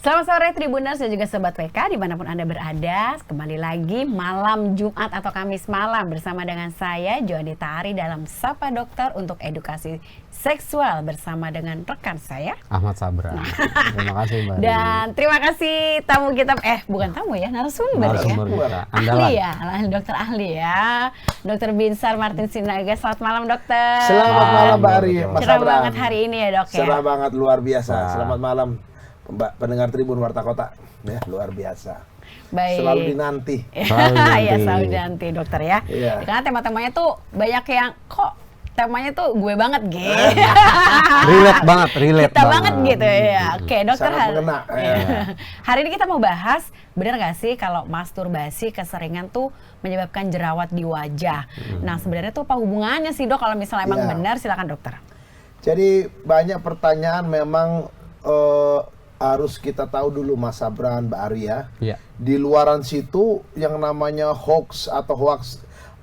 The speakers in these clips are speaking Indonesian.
Selamat sore Tribuners dan juga Sobat WK dimanapun Anda berada. Kembali lagi malam Jumat atau Kamis malam bersama dengan saya Joanita Tari dalam Sapa Dokter untuk edukasi seksual bersama dengan rekan saya Ahmad Sabran. Terima kasih Mbak. Dan terima kasih tamu kita, bukan tamu ya, narasumber ya. Ahli ya, dokter ahli ya. Dokter Binsar Martin Sinaga. Selamat malam dokter. Selamat malam Mbak Ari. Cerah banget hari ini ya dok ya. Cerah banget, luar biasa. Selamat malam Mbak pendengar Tribun Warta Kota, ya luar biasa. Baik. Selalu dinanti. Iya selalu dinanti dokter ya. Iya. Karena tema-temanya tuh banyak yang kok temanya tuh gue banget gitu. relate Kita banget gitu ya. Oke dokter, Sangat mengena. Hari ini kita mau bahas, benar gak sih kalau masturbasi keseringan tuh menyebabkan jerawat di wajah. Nah sebenarnya tuh apa hubungannya sih dok kalau misalnya emang benar, silakan dokter. Jadi banyak pertanyaan memang harus kita tahu dulu Mas Sabran, Mbak Arya. Iya. Di luaran situ yang namanya hoax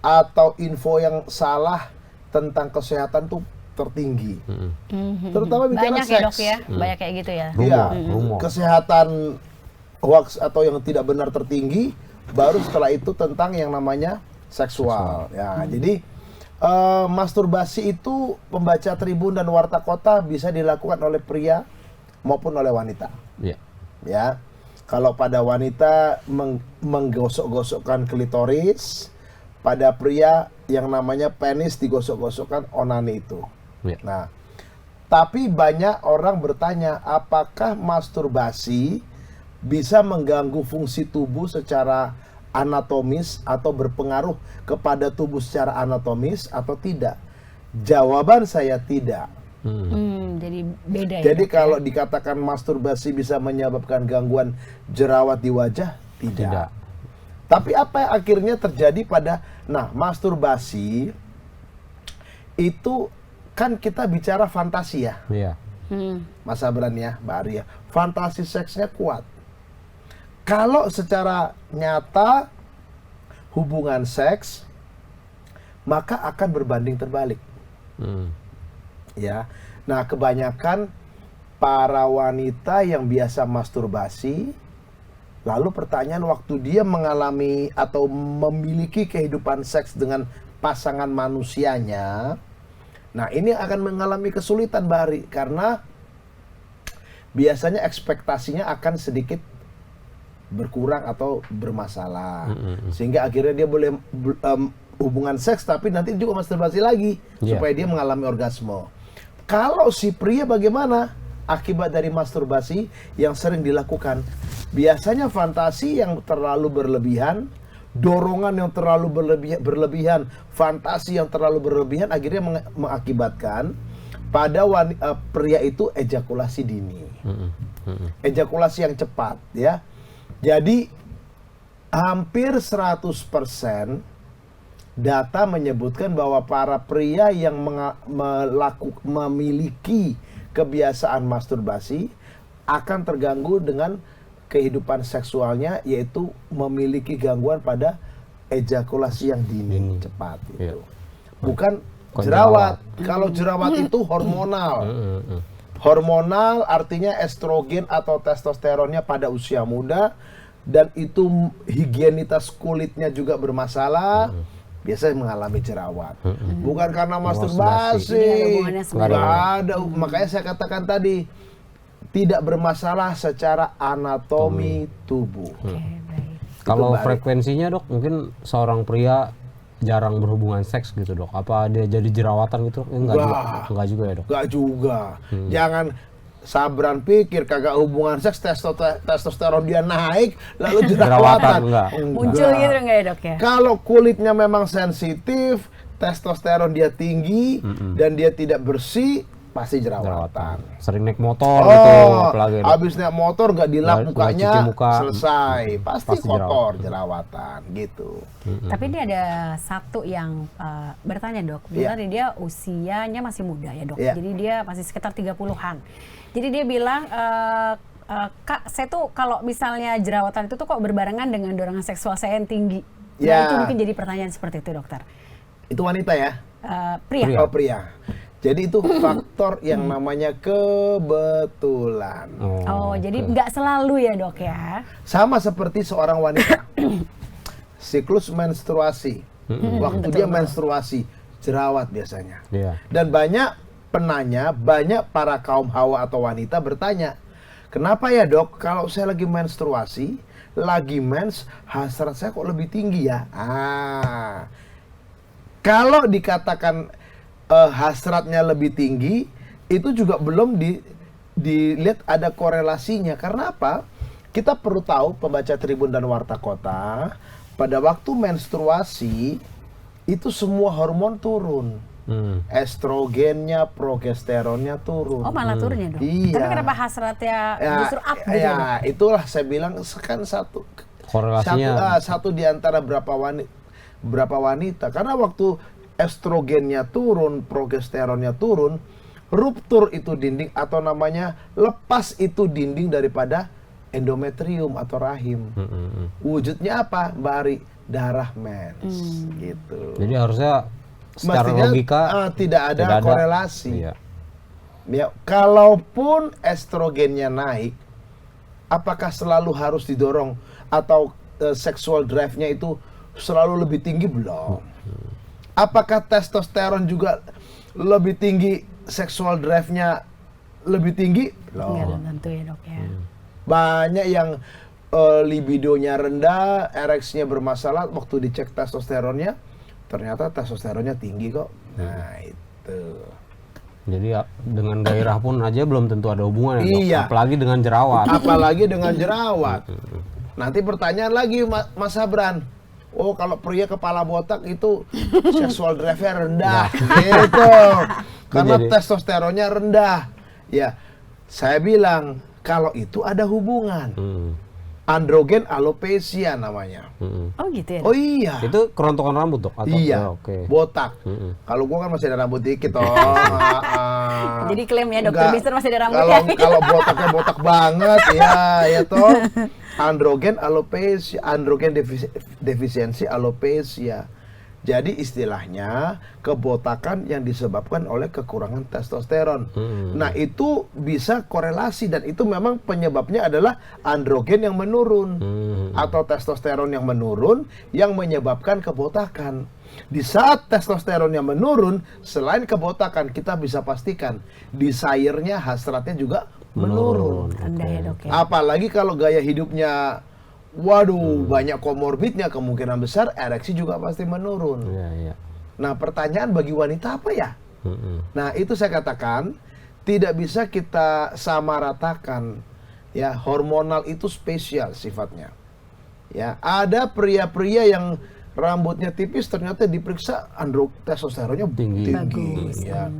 atau info yang salah tentang kesehatan tuh tertinggi. Terutama bicara Banyak seks. ya dok ya, banyak kayak gitu ya. Iya, Rumor. kesehatan hoax atau yang tidak benar tertinggi, baru setelah itu tentang yang namanya seksual. Ya, jadi masturbasi itu pembaca Tribun dan Warta Kota bisa dilakukan oleh pria maupun oleh wanita. Iya. Ya, kalau pada wanita menggosok-gosokkan klitoris, pada pria yang namanya penis digosok-gosokkan onani itu. Iya. Nah, tapi banyak orang bertanya, apakah masturbasi bisa mengganggu fungsi tubuh secara anatomis atau berpengaruh kepada tubuh secara anatomis atau tidak? Jawaban saya tidak. Jadi beda ya. Jadi dok, kalau dikatakan masturbasi bisa menyebabkan gangguan jerawat di wajah, tidak. Tapi apa yang akhirnya terjadi pada, masturbasi itu kan kita bicara fantasi ya, Iya. Mas Sabran ya, Mbak Arya. Fantasi seksnya kuat. Kalau secara nyata hubungan seks, maka akan berbanding terbalik. Ya, nah kebanyakan para wanita yang biasa masturbasi, lalu pertanyaan waktu dia mengalami atau memiliki kehidupan seks dengan pasangan manusianya, nah ini akan mengalami kesulitan Bari, karena biasanya ekspektasinya akan sedikit berkurang atau bermasalah, sehingga akhirnya dia boleh hubungan seks tapi nanti juga masturbasi lagi supaya dia mengalami orgasme. Kalau si pria bagaimana akibat dari masturbasi yang sering dilakukan? Biasanya fantasi yang terlalu berlebihan, dorongan yang terlalu berlebihan, fantasi yang terlalu berlebihan akhirnya mengakibatkan pada pria itu ejakulasi dini. Ejakulasi yang cepat ya. Jadi hampir 100% data menyebutkan bahwa para pria yang memiliki kebiasaan masturbasi akan terganggu dengan kehidupan seksualnya, yaitu memiliki gangguan pada ejakulasi yang dini cepat itu. Bukan jerawat. Kalau jerawat itu hormonal. Hormonal artinya estrogen atau testosteronnya pada usia muda, dan itu higienitas kulitnya juga bermasalah. Biasanya mengalami jerawat, bukan karena masturbasi. Nggak ada. Makanya saya katakan tadi, tidak bermasalah secara anatomi tubuh. Kalau frekuensinya dok, mungkin seorang pria jarang berhubungan seks gitu dok. Apa dia jadi jerawatan gitu? Enggak juga ya dok. Enggak juga. Jangan Sabran pikir kagak hubungan seks testosteron dia naik lalu jerawatan. Muncul gitu enggak ya dok ya? Kalau kulitnya memang sensitif, testosteron dia tinggi dan dia tidak bersih, pasti jerawatan. Sering naik motor gitu apalagi. Habis naik motor nggak dilap mukanya, selesai. Pasti kotor, jerawatan gitu. Tapi ini ada satu yang bertanya dok, benar dia usianya masih muda ya dok, jadi dia masih sekitar 30-an. Jadi dia bilang, Kak, saya tuh kalau misalnya jerawatan itu tuh kok berbarengan dengan dorongan seksual saya yang tinggi. Nah itu mungkin jadi pertanyaan seperti itu dokter. Itu wanita ya? Pria. Oh pria. Jadi itu faktor yang namanya kebetulan. Oh, jadi nggak selalu ya dok ya? Sama seperti seorang wanita. Siklus menstruasi. Waktu dia menstruasi, jerawat biasanya. Iya. Dan banyak penanya, banyak para kaum hawa atau wanita bertanya, kenapa ya dok, kalau saya lagi menstruasi, lagi mens, hasrat saya kok lebih tinggi ya? Kalau dikatakan hasratnya lebih tinggi, itu juga belum dilihat ada korelasinya. Karena apa? Kita perlu tahu, pembaca Tribun dan Warta Kota, pada waktu menstruasi, itu semua hormon turun. Estrogennya, progesteronnya turun. Oh, malah turun ya dok? Iya. Tapi kenapa hasratnya justru up gitu ya, dok? itulah saya bilang, kan Korelasinya satu di antara berapa wanita. Karena waktu estrogennya turun, progesteronnya turun, ruptur itu dinding atau namanya lepas itu dinding daripada endometrium atau rahim. Wujudnya apa, Mbak Ari? Darah mens. Gitu. jadi harusnya secara Mestinya logika tidak ada korelasi. Iya. Ya, kalaupun estrogennya naik, apakah selalu harus didorong atau sexual drive-nya itu selalu lebih tinggi? Belum. Apakah testosteron juga lebih tinggi, sexual drive-nya lebih tinggi? Nggak Belum. tentu ya dok ya. Banyak yang libidonya rendah, ereksinya bermasalah, waktu dicek testosteronnya, ternyata testosteronnya tinggi kok. Nah itu. Jadi dengan gairah pun aja belum tentu ada hubungan ya, dok? Iya. Apalagi dengan jerawat. Apalagi dengan jerawat. Nanti pertanyaan lagi Mas Sabran. Oh, kalau pria kepala botak itu seksual drive-nya rendah, gitu. Karena testosteronnya rendah. Ya, saya bilang kalau itu ada hubungan. Androgen alopecia namanya. Oh gitu ya dok? Oh iya. Itu kerontokan rambut dok? Atau? Iya, Oke. botak. Kalau gua kan masih ada rambut dikit toh. Jadi klaim ya dokter Mister masih ada Kalau rambutnya. kalau botaknya botak banget ya toh. Androgen alopecia, androgen defisiensi alopecia. Jadi istilahnya kebotakan yang disebabkan oleh kekurangan testosteron. Nah itu bisa korelasi dan itu memang penyebabnya adalah androgen yang menurun atau testosteron yang menurun yang menyebabkan kebotakan. Di saat testosteronnya menurun, selain kebotakan kita bisa pastikan desire-nya, hasratnya juga menurun. Rendah ya dok ya? Apalagi kalau gaya hidupnya, waduh, banyak komorbidnya, kemungkinan besar ereksi juga pasti menurun. Iya, iya. Nah, pertanyaan bagi wanita apa ya? Nah, itu saya katakan tidak bisa kita samaratakan. Ya, hormonal itu spesial sifatnya. Ya, ada pria-pria yang rambutnya tipis ternyata diperiksa testosteronnya tinggi. Bagus. Ya.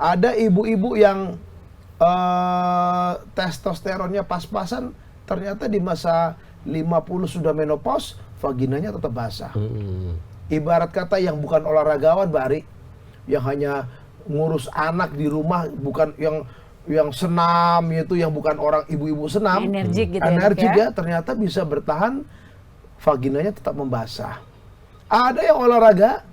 Ada ibu-ibu yang testosteronnya pas-pasan, ternyata di masa 50 sudah menopause, vaginanya tetap basah. Ibarat kata yang bukan olahragawan, Bari, yang hanya ngurus anak di rumah, bukan yang senam itu, yang bukan orang ibu-ibu senam, energik gitu energik ya, ternyata bisa bertahan, vaginanya tetap membasah. Ada yang olahraga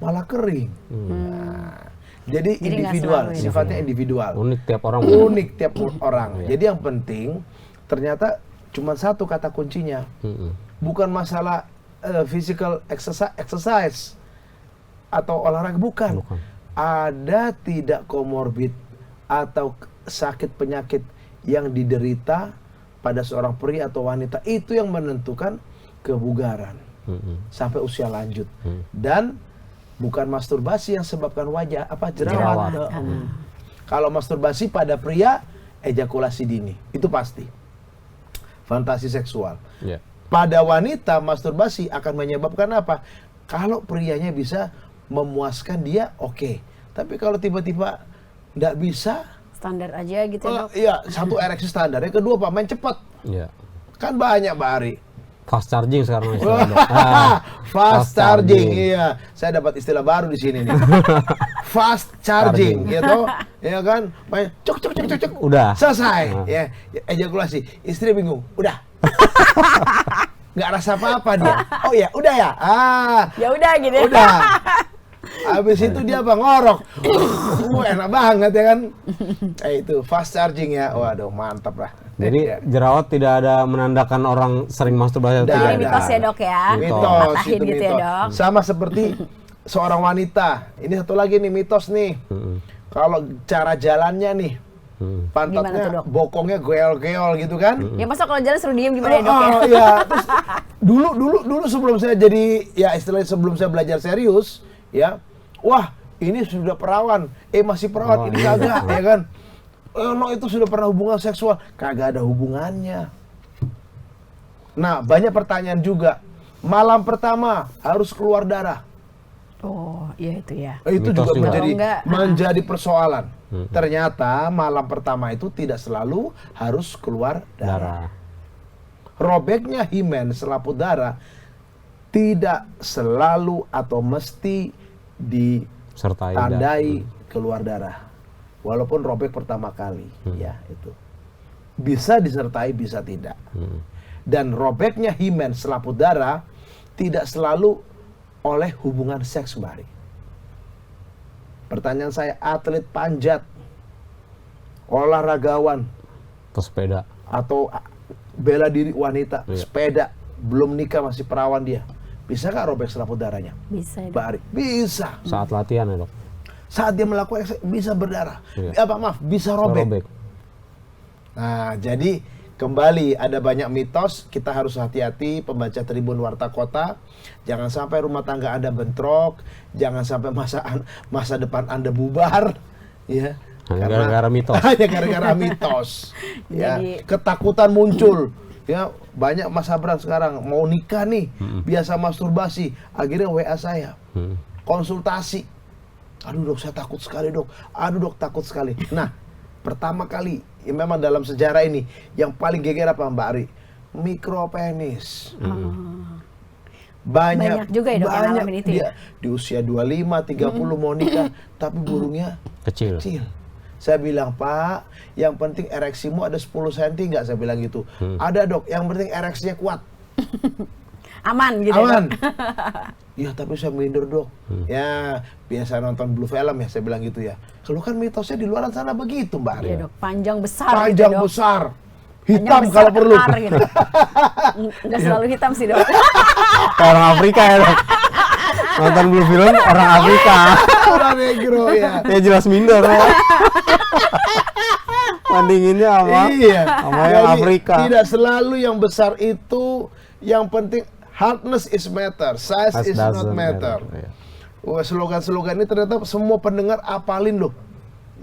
malah kering. Nah, jadi individual, sifatnya individual. Unik tiap orang. Unik tiap orang. Jadi yang penting ternyata cuma satu kata kuncinya. Bukan masalah physical exercise atau olahraga, bukan. Ada tidak komorbid atau sakit penyakit yang diderita pada seorang pria atau wanita, itu yang menentukan kebugaran sampai usia lanjut. Dan bukan masturbasi yang sebabkan jerawat. Kalau masturbasi pada pria, ejakulasi dini, itu pasti. Fantasi seksual. Pada wanita, masturbasi akan menyebabkan apa? Kalau prianya bisa memuaskan dia, oke. Tapi kalau tiba-tiba nggak bisa, standar aja gitu ya dok? Iya, satu ereksi standar. Yang kedua, Pak, main cepat. Kan banyak, Mbak Ari. Fast charging sekarang istilahnya. Fast charging, iya. Saya dapat istilah baru di sini nih. Fast charging, gitu. Ya kan? Main cuk. Udah. Selesai. Ya, ejakulasi. Istri bingung. Udah. Nggak rasa apa-apa dia. Oh ya, udah ya. Ya udah gitu. Udah. Habis itu dia apa? Ngorok. Enak banget ya kan? Itu fast charging ya. Waduh, mantap lah. Jadi jerawat tidak ada menandakan orang sering masturbasi. Tidak Ini ada. mitos ya dok ya. Mitos, Patahin itu gitu ya mitos. dok. Sama seperti seorang wanita. Ini satu lagi nih mitos nih. Kalau cara jalannya nih, Gimana tuh, pantatnya, Dok? bokongnya geol-geol gitu kan? Ya masa kalau jalan suruh diem gimana ya dok ya? Iya. Terus dulu sebelum saya jadi, ya istilahnya sebelum saya belajar serius, ya, wah ini sudah perawan, masih perawan, ini kagak, ya kan? No itu sudah pernah hubungan seksual, kagak ada hubungannya. Nah banyak pertanyaan juga, malam pertama harus keluar darah. Oh iya itu ya. Itu Mitos juga juga. menjadi persoalan. Ternyata malam pertama itu tidak selalu harus keluar darah. Robeknya himen selaput darah tidak selalu atau mesti ditandai keluar darah. Walaupun robek pertama kali, ya itu. Bisa disertai, bisa tidak. Dan robeknya himen selaput darah tidak selalu oleh hubungan seks, Mbak Ari. Pertanyaan saya, atlet panjat, olahragawan, atau sepeda, atau bela diri wanita, sepeda, belum nikah masih perawan dia, bisa nggak robek selaput darahnya? Bisa ya, Mbak Ari, bisa. saat latihan ya dok? Saat dia melakukan eksersi, bisa berdarah. Iya. Bisa robek. Nah, jadi kembali ada banyak mitos, kita harus hati-hati pembaca Tribun Warta Kota. Jangan sampai rumah tangga Anda bentrok, jangan sampai masa depan Anda bubar, ya. Hanya gara-gara mitos. Hanya gara-gara mitos. Ya, Jadi ketakutan muncul. Ya, banyak Mas Abram sekarang mau nikah nih, biasa masturbasi, akhirnya WA saya. Konsultasi. Aduh dok, saya takut sekali dok. Aduh dok, takut sekali. Nah, pertama kali ya memang dalam sejarah ini yang paling geger apa Mbak Ari? Mikropenis. Banyak juga ya dok yang ngalamin itu ya? Di usia 25, 30 mau nikah, tapi burungnya Kecil. Saya bilang, Pak, yang penting ereksimu ada 10 cm nggak? Saya bilang gitu. Ada dok, yang penting ereksinya kuat. aman gitu Aman. ya dok? Iya, tapi saya minder dok. Ya, biasa nonton Blue Film ya, saya bilang gitu ya. Kalau kan mitosnya di luar sana begitu, Mbak Ari. Iya dok, panjang besar Panjang gitu, dok. besar. Panjang Hitam besar, kalau perlu. kekar gitu. Nggak selalu hitam sih dok. Kayak orang Afrika ya dok? Nonton Blue Film orang Afrika. Orang negro ya. Ya jelas minder ya. Bandinginnya sama Iya. sama yang Jadi, Afrika. tidak selalu yang besar itu, yang penting hardness is matter, size Size is not doesn't matter. Iya. Wah, slogan-slogan ini ternyata semua pendengar apalin loh.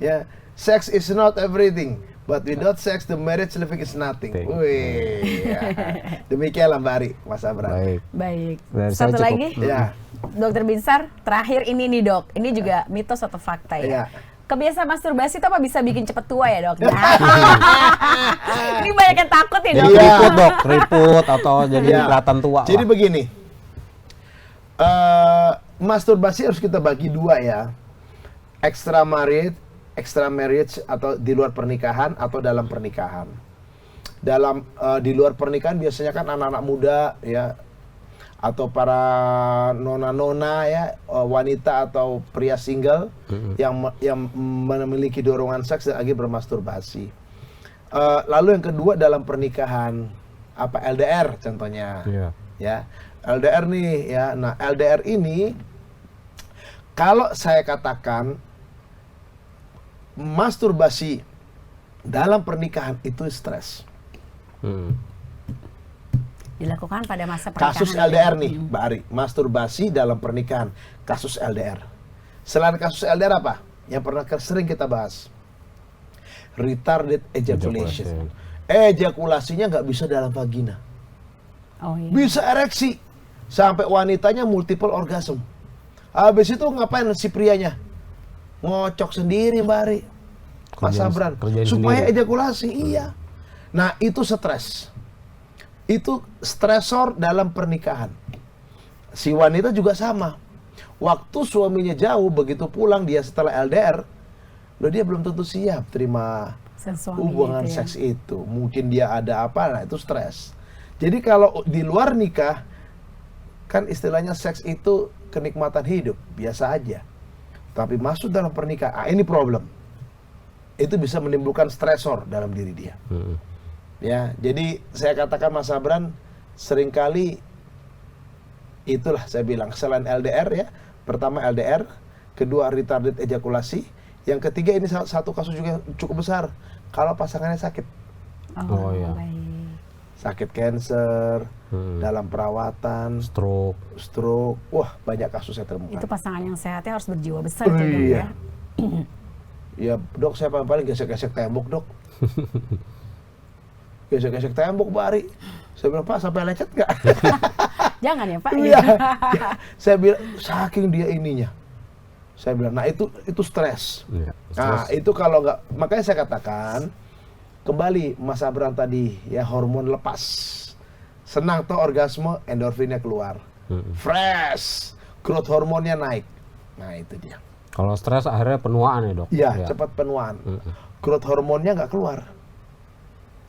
Ya, sex is not everything, but without sex the marriage living is nothing. Wih, ya. Demikianlah Mbak Ari, Mas Abram. Baik. Baik. Dari saya Satu cukup. lagi, Ya, Dokter Binsar, terakhir ini nih dok. Ini juga mitos atau fakta ya? Iya. Kebiasaan masturbasi itu apa bisa bikin cepet tua ya dok? Ini banyak yang takut ya Jadi dok. Iya. keriput dok, keriput atau jadi Ya. kelihatan tua. Jadi lah. begini, masturbasi harus kita bagi dua ya, extra marriage atau di luar pernikahan atau dalam pernikahan. Di luar pernikahan biasanya kan anak-anak muda ya, atau para nona-nona ya, wanita atau pria single yang memiliki dorongan seks dan lagi bermasturbasi. Lalu yang kedua dalam pernikahan, apa LDR contohnya. Iya. Ya, LDR nih ya. Nah, LDR ini kalau saya katakan masturbasi dalam pernikahan itu stres. Dilakukan pada masa pernikahan. Kasus LDR nih, Mbak Ari, masturbasi dalam pernikahan, kasus LDR. Selain kasus LDR apa? Yang pernah sering kita bahas. Retarded ejaculation. Ejakulasinya nggak bisa dalam vagina. Oh iya. Bisa ereksi. Sampai wanitanya multiple orgasm. Habis itu ngapain si prianya? Ngocok sendiri, Mbak Ari. Mas Abran. Supaya ejakulasi, iya. Nah, itu stres. Itu stresor dalam pernikahan. Si wanita juga sama. Waktu suaminya jauh, begitu pulang dia setelah LDR, loh dia belum tentu siap terima hubungan itu ya. seks itu. Mungkin dia ada apa, nah itu stres. Jadi kalau di luar nikah, kan istilahnya seks itu kenikmatan hidup, biasa aja. Tapi masuk dalam pernikahan, ini problem. Itu bisa menimbulkan stresor dalam diri dia. Ya, jadi saya katakan Mas Abran, seringkali itulah saya bilang, selain LDR ya, pertama LDR, kedua retarded ejakulasi, yang ketiga ini satu kasus juga cukup besar, kalau pasangannya sakit. Oh iya. Sakit kanker, dalam perawatan, stroke, wah banyak kasus yang terbuka. Itu pasangan yang sehatnya harus berjiwa besar tuh, Dok, iya. ya. Ya dok, saya paling gesek-gesek tembok dok. Gesek-gesek tembok Bari. Saya bilang, Pak sampai lecet nggak? Jangan ya Pak. Iya. Saya bilang, saking dia ininya. Saya bilang, nah itu stres. Iya, Nah itu kalau nggak, makanya saya katakan, kembali Mas Abran tadi ya, hormon lepas, senang tuh orgasme, endorfinnya keluar, fresh, growth hormonnya naik. Nah itu dia. Kalau stres akhirnya penuaan ya dok? Iya, cepat penuaan. Growth hormonnya nggak keluar.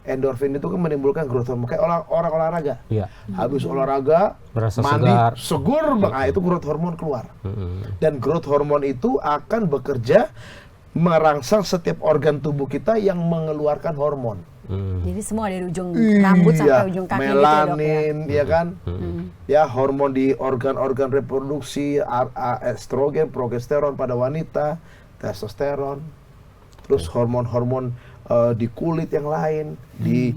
Endorfin itu kan menimbulkan growth hormone, kayak orang olahraga. Iya. Habis olahraga, Berasa mandi, segar. segur, itu growth hormone keluar. Dan growth hormone itu akan bekerja merangsang setiap organ tubuh kita yang mengeluarkan hormon. Jadi semua dari ujung rambut sampai ujung kaki gitu ya, Dok, ya. Melanin, ya kan? Ya, hormon di organ-organ reproduksi, estrogen, progesteron pada wanita, testosteron, terus hormon-hormon di kulit yang lain, di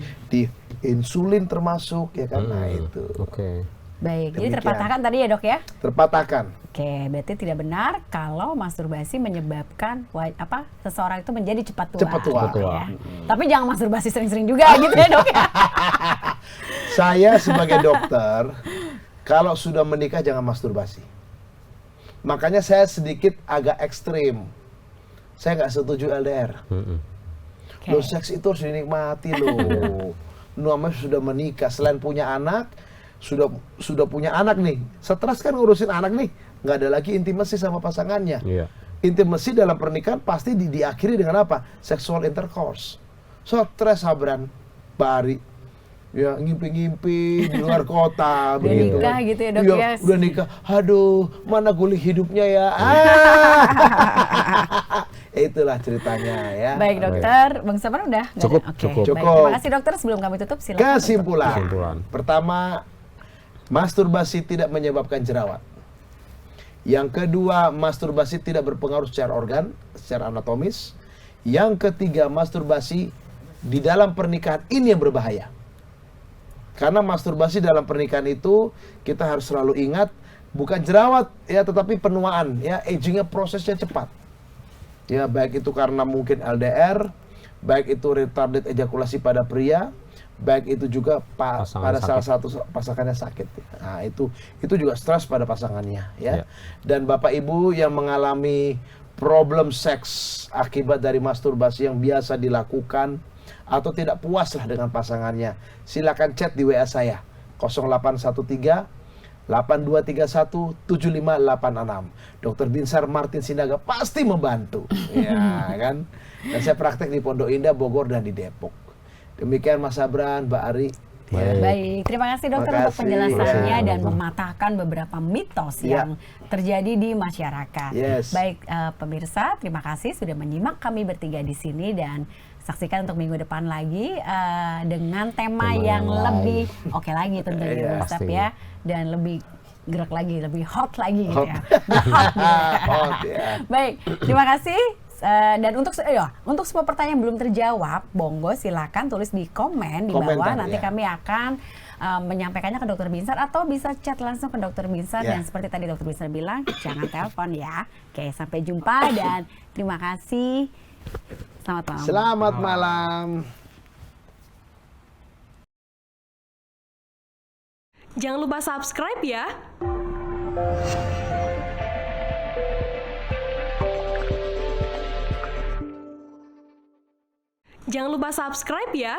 insulin termasuk, ya kan? Nah itu. Oke. Baik, jadi Demikian. terpatahkan tadi ya Dok ya? Terpatahkan. Oke, berarti tidak benar kalau masturbasi menyebabkan seseorang itu menjadi cepat tua. Cepat tua. Ya. Tapi jangan masturbasi sering-sering juga gitu ya Dok ya. Saya sebagai dokter, kalau sudah menikah jangan masturbasi. Makanya saya sedikit agak ekstrim. Saya nggak setuju LDR. Loh, seks itu harus dinikmati loh. Namanya sudah menikah, selain punya anak, sudah punya anak nih. Stres kan ngurusin anak nih. Nggak ada lagi intimasi sama pasangannya. Iya. Intimasi dalam pernikahan pasti diakhiri dengan apa? Sexual intercourse. Stres Abran, Bari. Ya, ngimpi-ngimpi di luar kota. Udah nikah gitu ya Dok ya. Udah nikah. Aduh, mana guling hidupnya ya. Itulah ceritanya ya. Baik dokter, Bang Sapan udah? Nggak Cukup, ada? Oke, cukup. baik. Terima kasih dokter. Sebelum kami tutup, silakan. Kesimpulan. Pertama, masturbasi tidak menyebabkan jerawat. Yang kedua, masturbasi tidak berpengaruh secara organ, secara anatomis. Yang ketiga, masturbasi di dalam pernikahan ini yang berbahaya. Karena masturbasi dalam pernikahan itu kita harus selalu ingat bukan jerawat ya, tetapi penuaan ya, agingnya prosesnya cepat. Ya, baik itu karena mungkin LDR, baik itu retarded ejakulasi pada pria, baik itu juga pada salah satu pasangannya sakit. Nah, itu juga stres pada pasangannya ya. Dan Bapak Ibu yang mengalami problem seks akibat dari masturbasi yang biasa dilakukan atau tidak puas lah dengan pasangannya, silakan chat di WA saya 0813 8231 7586. Dr. Binsar Martin Sinaga pasti membantu. Ya kan? Dan saya praktek di Pondok Indah, Bogor dan di Depok. Demikian Mas Abran, Mbak Ari. Baik, terima kasih dokter untuk penjelasannya dan mematahkan beberapa mitos yang terjadi di masyarakat. Baik pemirsa, terima kasih sudah menyimak kami bertiga di sini dan saksikan untuk minggu depan lagi dengan tema yang lebih oke lagi tentunya Ustaz ya, dan lebih gerak lagi, lebih hot lagi gitu ya. Baik, terima kasih. Dan untuk semua pertanyaan yang belum terjawab, monggo silakan tulis di komen di bawah. Nanti kami akan menyampaikannya ke Dokter Binsar atau bisa chat langsung ke Dokter Binsar. Dan seperti tadi Dokter Binsar bilang, jangan telepon ya. Oke, sampai jumpa dan terima kasih. Selamat malam. Selamat malam. Jangan lupa subscribe ya. Jangan lupa subscribe ya.